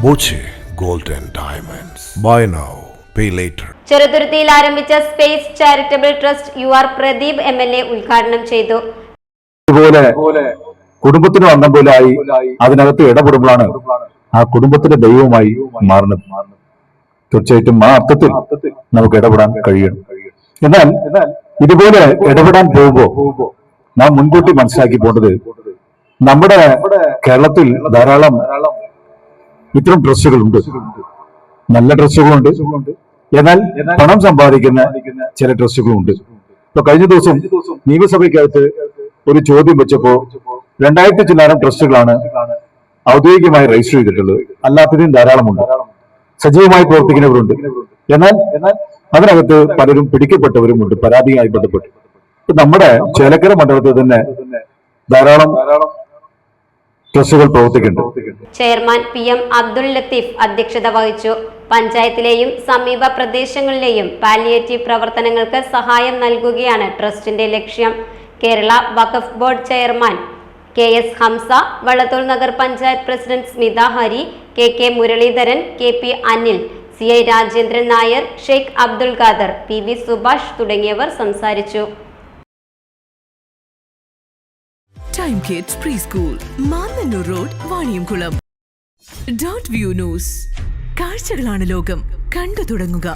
Boche gold and diamonds. Buy now, pay later. ചെറുതുരുത്തിയിൽ ആരംഭിച്ച space charitable trust UR Pradeep MLA ഉദ്ഘാടനം ചെയ്തു. ഇതുപോലെ കുടുംബത്തിന് വന്ന പോലായി അതിനകത്ത് ഇടപെടുമ്പോഴാണ് ആ കുടുംബത്തിന്റെ ദൈവമായി മാറുന്നത്. തീർച്ചയായിട്ടും ആ അർത്ഥത്തിൽ നമുക്ക് ഇടപെടാൻ കഴിയണം. എന്നാൽ ഇതുപോലെ ഇടപെടാൻ പോകുമ്പോൾ നാം മുൻകൂട്ടി മനസ്സിലാക്കി പോകേണ്ടത്, നമ്മുടെ കേരളത്തിൽ ധാരാളം ഇത്തരം ഡ്രസ്സുകളുണ്ട്, നല്ല ഡ്രസ്സുകളുണ്ട്, എന്നാൽ പണം സമ്പാദിക്കുന്ന ചില ഡ്രസ്സുകളുണ്ട്. ഇപ്പൊ കഴിഞ്ഞ ദിവസം നിയമസഭയ്ക്കകത്ത് ഒരു ചോദ്യം വെച്ചപ്പോ 2000 ചില്ലാനം ഡ്രസ്സുകളാണ് ഔദ്യോഗികമായി രജിസ്റ്റർ ചെയ്തിട്ടുള്ളത്. അല്ലാത്തതും ധാരാളമുണ്ട്. സജീവമായി പ്രവർത്തിക്കുന്നവരുണ്ട്. എന്നാൽ അതിനകത്ത് പലരും പിടിക്കപ്പെട്ടവരുമുണ്ട്, പരാതിയുമായി ബന്ധപ്പെട്ട്. നമ്മുടെ ചേലക്കര മണ്ഡലത്തിൽ തന്നെ ധാരാളം ട്രസ്റ്റുകൾ പ്രവർത്തിക്കുന്നുണ്ട്. ചെയർമാൻ PM അബ്ദുൽ ലത്തീഫ് അധ്യക്ഷത വഹിച്ചു. പഞ്ചായത്തിലെയും സമീപ പ്രദേശങ്ങളിലെയും പാലിയേറ്റീവ് പ്രവർത്തനങ്ങൾക്ക് സഹായം നൽകുകയാണ് ട്രസ്റ്റിന്റെ ലക്ഷ്യം. Kerala Waqf board chairman KS Hamza, Vallathol Nagar panchayat president Smitha Hari, KK Muraleedharan, KP Anil, CI Rajendran Nair, Sheikh Abdul Khader, PV Subhash തുടങ്ങിയവർ സംസാരിച്ചു. Time kids pre school, Mannannur road, Vaniyamkulam. .view news. കാഴ്ചകളാണ് ലോകം, കണ്ടു തുടങ്ങുക.